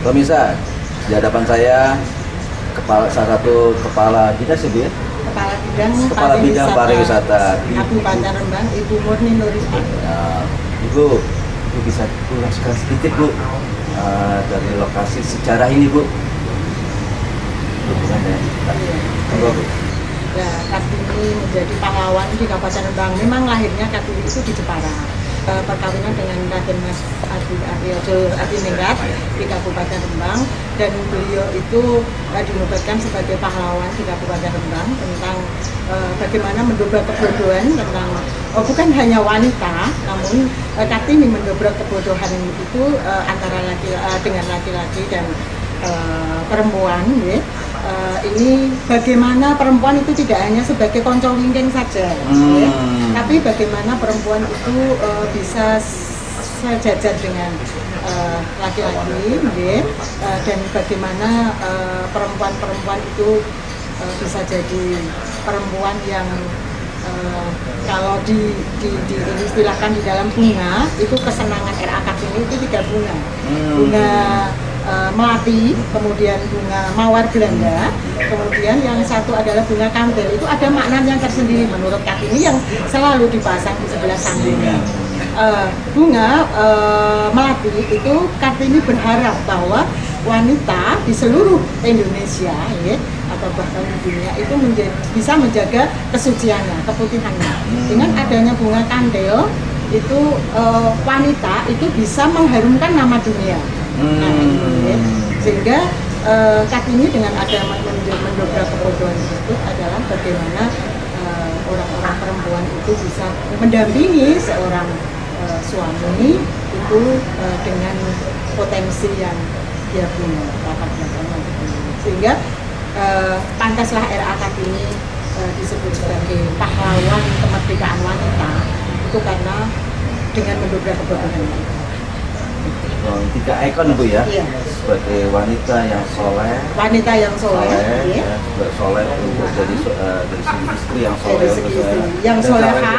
Pemirsa, di hadapan saya salah satu kepala dinas ya, Bu ya? Kepala bidang pariwisata di Kabupaten Rembang, Ibu Murni Nurita. Ya, Ibu bisa jelaskan sedikit Bu dari lokasi sejarah ini Bu. Hubungannya. Iya. Ya, Kartini menjadi pahlawan di Kabupaten Rembang. Memang lahirnya Kartini itu di Jepara. Perkawinan dengan Raden Mas Aryojo Adiningrat di Kabupaten Rembang, dan beliau itu dinobatkan sebagai pahlawan di Kabupaten Rembang tentang bagaimana mendobrak kebodohan tentang bukan hanya wanita, namun Kartini mendobrak kebodohan itu antara dengan laki-laki dan perempuan, ya. Ini bagaimana perempuan itu tidak hanya sebagai konco wingking saja, ya, tapi bagaimana perempuan itu bisa sejajar dengan laki-laki, ya, dan bagaimana perempuan-perempuan itu bisa jadi perempuan yang kalau diistilahkan di dalam bunga itu kesenangan RA Kartini itu 3 bunga. Bunga melati, kemudian bunga mawar Belanda, kemudian yang satu adalah bunga kantil. Itu ada maknanya tersendiri menurut Kartini yang selalu dipasang di sebelah sampingnya. Bunga melati itu Kartini berharap bahwa wanita di seluruh Indonesia, ya, atau bahkan di dunia itu bisa menjaga kesuciannya, keputihannya. Dengan adanya bunga kantil itu wanita itu bisa mengharumkan nama dunia. Ya. Sehingga Kartini dengan ada mendobrak kebodohan tersebut adalah bagaimana orang-orang perempuan itu bisa mendampingi seorang suami itu dengan potensi yang dia punya, bakat belakangnya. Sehingga pantaslah RA Kartini disebut sebagai pahlawan kemerdekaan wanita itu karena dengan mendobrak kebodohan. 3 ikon Bu ya, iya. Sebagai wanita yang soleh, ya. Soleh untuk dari segi istri yang soleh, yang soleha,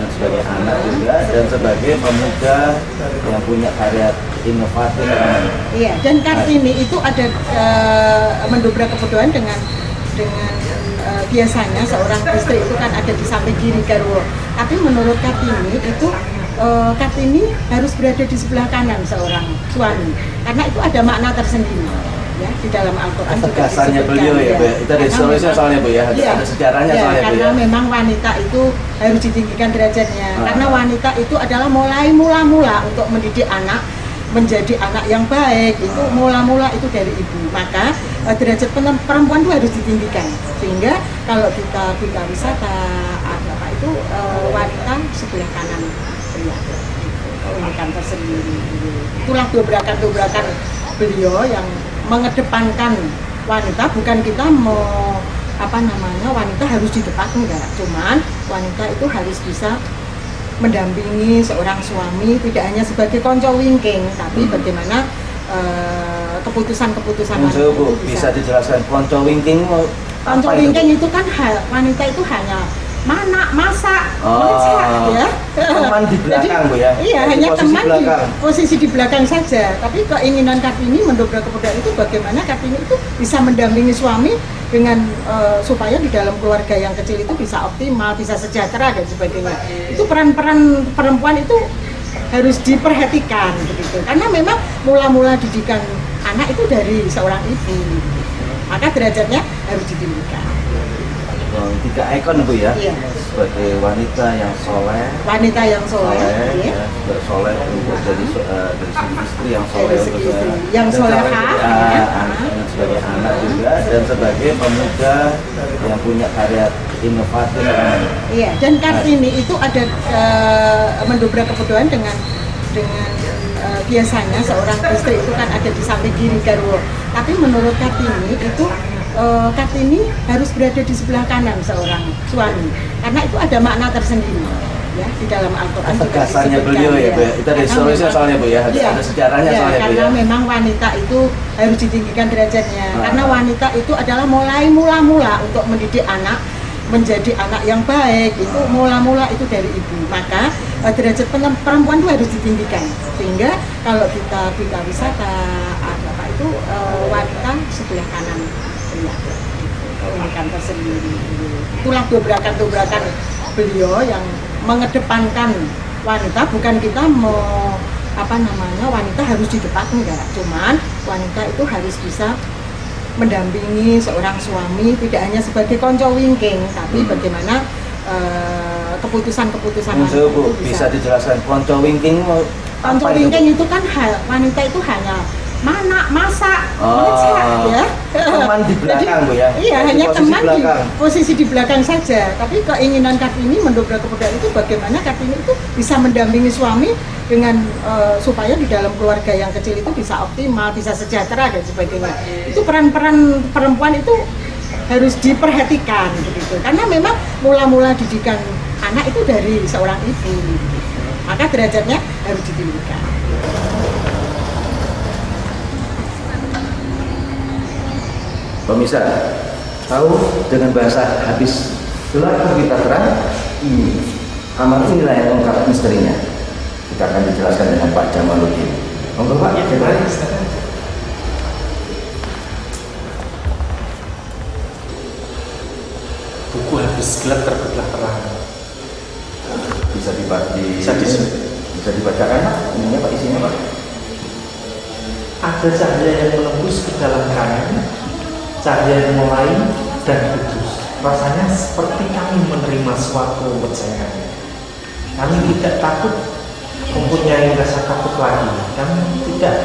sebagai anak juga, dan sebagai pemuda yang punya karya inovatif. Iya, dan Kartini itu ada mendobrak kebodohan dengan biasanya seorang istri itu kan ada di samping kiri garwo, tapi menurut Kartini itu Kartini harus berada di sebelah kanan seorang suami, karena itu ada makna tersendiri, ya, di dalam Al-Quran. Ketegasannya beliau ya, Bu. Itu ada historisnya soalnya Bu ya, ada sejarahnya ya, soalnya Bu ya. Karena memang wanita itu harus ditinggikan derajatnya, karena wanita itu adalah mulai mula-mula untuk mendidik anak menjadi anak yang baik, itu mula-mula itu dari ibu. Maka derajat perempuan itu harus ditinggikan, sehingga kalau kita wisata itu wanita sebelah kanan pria, keunikan tersendiri. Itulah dobrakan-dobrakan beliau yang mengedepankan wanita. Bukan kita mau wanita harus di depan, enggak, cuman wanita itu harus bisa mendampingi seorang suami tidak hanya sebagai konco wingking, tapi bagaimana keputusan-keputusan wanita itu bisa dijelaskan konco wingking? Konco wingking itu kan wanita itu hanya masak, ya. Teman di belakang, Bu ya. Iya, hanya teman di posisi di belakang saja. Tapi keinginan Kartini mendobrak kebodohan itu bagaimana Kartini itu bisa mendampingi suami dengan supaya di dalam keluarga yang kecil itu bisa optimal, bisa sejahtera dan sebagainya. Itu peran-peran perempuan itu harus diperhatikan begitu. Karena memang mula-mula didikan anak itu dari seorang ibu. Maka derajatnya harus ditinggikan. 3 ikon Bu ya, iya. Sebagai wanita yang soleh, ya. Soleh untuk dari segi istri yang soleh, yang soleha, sebagai anak juga, dan sebagai pemuda yang punya karya inovatif. Iya, dan Kartini itu ada mendobrak kebodohan dengan biasanya seorang istri itu kan ada di samping kiri garwo, tapi menurut Kartini itu Kartini harus berada di sebelah kanan seorang suami, karena itu ada makna tersendiri, ya, di dalam Al-Quran. Ketegasannya beliau ya, Bu. Itu ada historisnya soalnya Bu ya, ada sejarahnya soalnya Bu ya. Karena memang wanita itu harus ditinggikan derajatnya, karena wanita itu adalah mulai mula-mula untuk mendidik anak menjadi anak yang baik itu mula-mula itu dari ibu. Maka derajat perempuan itu harus ditinggikan, sehingga kalau kita bidang wisata apa itu wanita sebelah kanan pria, keunikan tersendiri. Itulah dobrakan-dobrakan beliau yang mengedepankan wanita. Bukan kita mau wanita harus di depan, enggak, cuman wanita itu harus bisa mendampingi seorang suami, tidak hanya sebagai konco wingking, tapi bagaimana keputusan-keputusan wanita itu bisa dijelaskan konco wingking? Konco wingking itu kan wanita itu hanya masak, ya. Teman di belakang, Bu ya. Iya, hanya teman di posisi di belakang saja. Tapi keinginan Kartini mendobrak kebudayaan itu bagaimana Kartini itu bisa mendampingi suami dengan supaya di dalam keluarga yang kecil itu bisa optimal, bisa sejahtera dan sebagainya. Itu peran-peran perempuan itu harus diperhatikan begitu. Karena memang mula-mula didikan anak itu dari seorang ibu. Maka derajatnya harus ditinggikan. Pemirsa, tahu dengan bahasa habis gelap kita terang, ini kamar inilah yang lengkap misterinya. Kita akan dijelaskan dengan Pak Jamaluddin. Monggo Pak, gimana? Buku habis gelap terbitlah terang. Bisa dibacakan Pak? Ininya Pak, isinya Pak. Ada cahaya yang menembus ke dalam kami, cahaya yang mulai dan kudus. Rasanya seperti kami menerima suatu kepercayaan. Kami tidak takut mempunyai rasa takut lagi. Kami tidak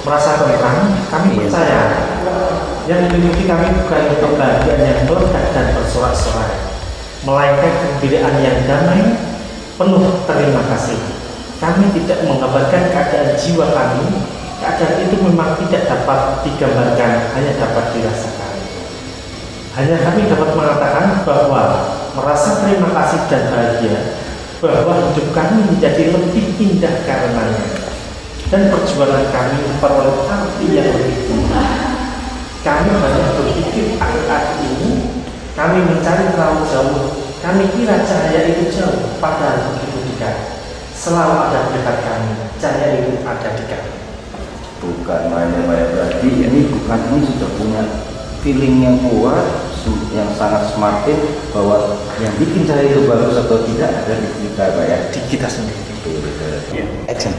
merasa tentram. Kami percaya yang dimiliki kami bukan kebahagiaan yang melekat dan bersorak-sorai, melainkan kegembiraan yang damai, penuh terima kasih. Kami tidak menggambarkan keadaan jiwa kami. Keadaan itu memang tidak dapat digambarkan, hanya dapat dirasakan. Hanya kami dapat mengatakan bahwa merasa terima kasih dan bahagia, bahwa hidup kami menjadi lebih indah karenanya, dan perjuangan kami memperoleh arti yang lebih tinggi. Kami banyak berpikir akhir-akhir ini, kami mencari terlalu jauh, kami kira cahaya itu jauh, padahal begitu dekat. Selalu ada di dekat kami, cahaya itu ada di kami. Bukan main-main, berarti ini sudah punya feeling yang kuat, yang sangat smartin bahwa yang bikin cahaya itu bagus atau tidak ada di kita Pak ya, Di kita sendiri. Ya. Action.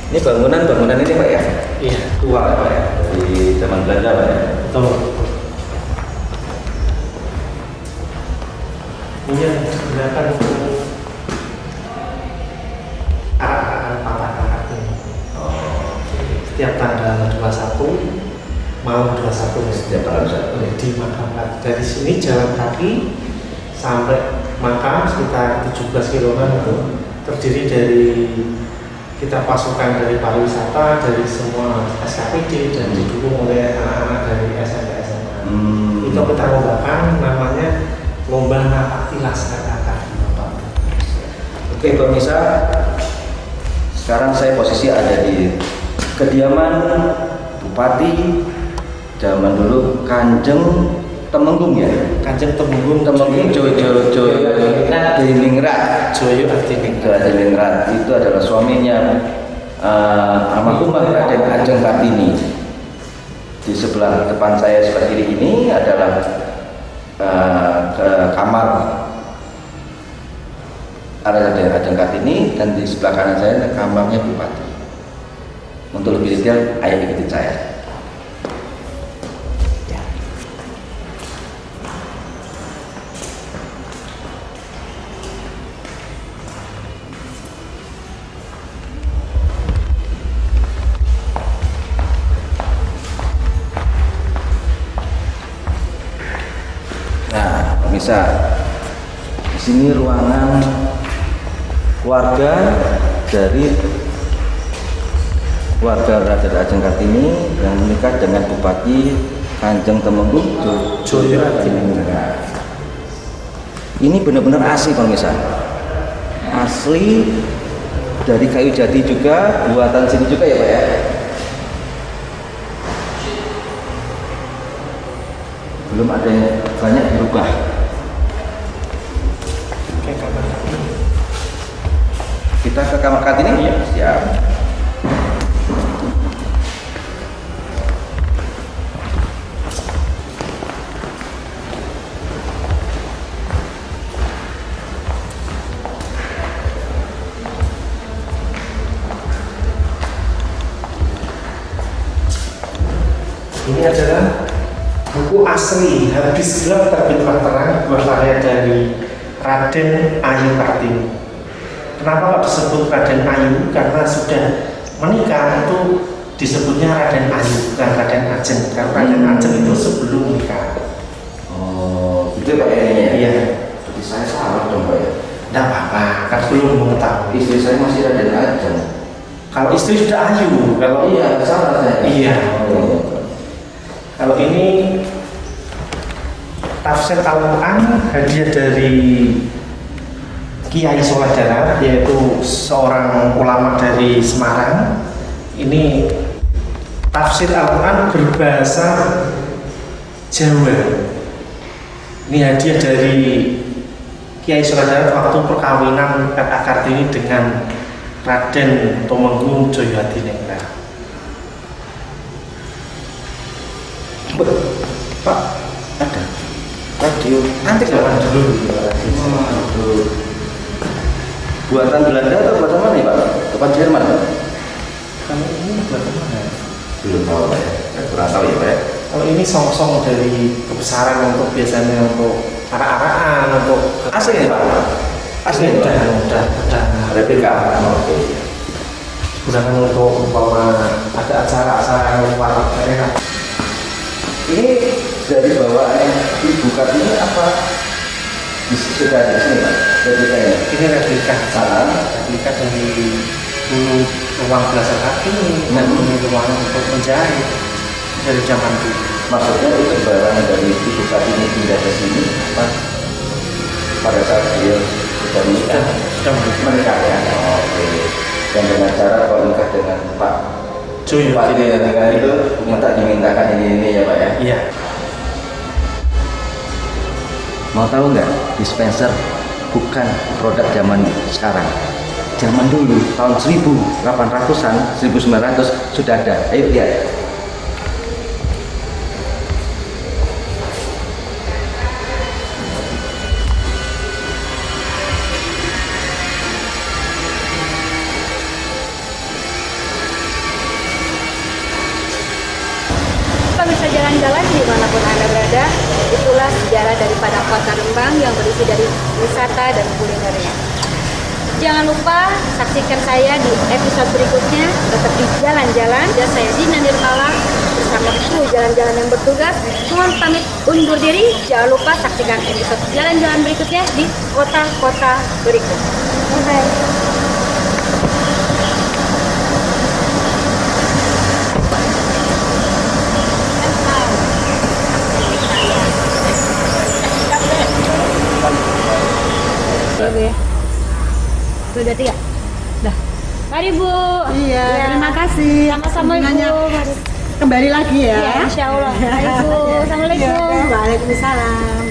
Ini bangunan ini Pak ya? Iya. Tua Pak ya? Di zaman Belanda Pak ya? Betul. Ini yang digunakan untuk arak-arakan patah ini. Setiap tanggal 21 malam 21 Setiap tanggal 21 di makam. Dari sini jalan kaki sampai makam sekitar 17 km itu terdiri dari kita pasukan dari pariwisata, dari semua SKPD dan didukung oleh anak-anak dari SMP SMA. Itu kita lombakan, namanya lomba napak tilas kata-kata. Oke pemirsa, sekarang saya posisi ada di kediaman Bupati zaman dulu Kanjeng Temenggung ya. Kanjeng Temenggung Joyo Diningrat. Itu adalah suaminya almarhumah Raden Ajeng Kartini. Di sebelah depan saya sebelah kiri ini adalah ke kamar Raden Ajeng Kartini, dan di sebelah kanan saya kamarnya Bupati. Untuk lebih detail, ayo ikuti saya. Nah, pemirsa, di sini ruangan keluarga dari keluarga Raden Ajeng Kartini yang menikah dengan Bupati Kanjeng Temenggung Joyo Diningrat. Ini benar-benar asli pemirsa, asli dari kayu jati juga, buatan sini juga ya Pak ya. belum ada yang banyak berubah. Oke, kamar Kartini. Kita ke kamar Kartini? Iya. Siap. Ini adalah buku asli Hadis Gelap Terbitlah Terang, buah karya dari Raden Ayu Kartini. Kenapa kok disebut Raden Ayu? Karena sudah menikah itu disebutnya Raden Ayu, bukan Raden Ajeng. Karena Raden Ajeng itu sebelum nikah. Oh, itu Pak ya? Iya. Jadi saya salah dong Pak ya? Tidak apa-apa, kan belum mengetahui. Istri saya masih Raden Ajeng. Kalau istri sudah Ayu, kalau Iya, salah saya. Iya. Oh, Kalau ini tafsir Al-Quran hadiah dari Kiai Soladara, yaitu seorang ulama dari Semarang. Ini tafsir Al-Quran berbahasa Jawa. Ini hadiah dari Kiai Soladara waktu perkawinan Kakak Kartini dengan Raden Tumenggung Joyohadiningrat. Pak, ada radio antik Zaman Pak? dulu. Waduh. Buatan Belanda atau buatan mana ya Pak? Buatan Jerman Pak? Kalau ini buat mana? Belum tahu Pak ya. Kurang tahu ya Pak ya. Kalau ini song-song dari kebesaran untuk biasanya untuk arak-arakan, untuk Asli ya Pak? Asli ya, Pak? udah Replika. Oke. gunakan untuk umpama ada acara-acara yang luar daerah. Ini dari bawaan Ibu Kartini apa? Sudah di sini Pak? Replika ini. Ini replika Salah. replika dari dulu ruang belasan Kartini dan ini ruang untuk menjahit dari zaman dulu. Maksudnya itu barang dari Ibu Kartini pindah ke sini apa? Pada saat dia sudah menikah. Sudah Menikah ya. Oke. Dan dengan cara kalau nikah dengan Pak Joyo Pak ini dengan itu minta dimintakan ini ya Pak ya. Iya. Mau tahu nggak dispenser bukan produk zaman sekarang. Zaman dulu tahun 1800-an, 1900 sudah ada. Ayo lihat. Bisa jalan-jalan dimanapun Anda berada. Itulah sejarah daripada kota Rembang yang berisi dari wisata dan kulinernya. Jangan lupa saksikan saya di episode berikutnya. Tetap di jalan-jalan. Dan saya Zina Nirmala bersama kru jalan-jalan yang bertugas. Mohon pamit undur diri. Jangan lupa saksikan episode jalan-jalan berikutnya di kota-kota berikut. Bye-bye. Ya. Sudah 3. Dah. Mari Bu. Iya, Ya. terima kasih. Sama-sama Ibu. Kunjungannya Mari. kembali lagi ya. Ya, insya Allah. Mari Bu. Assalamualaikum. Waalaikumsalam.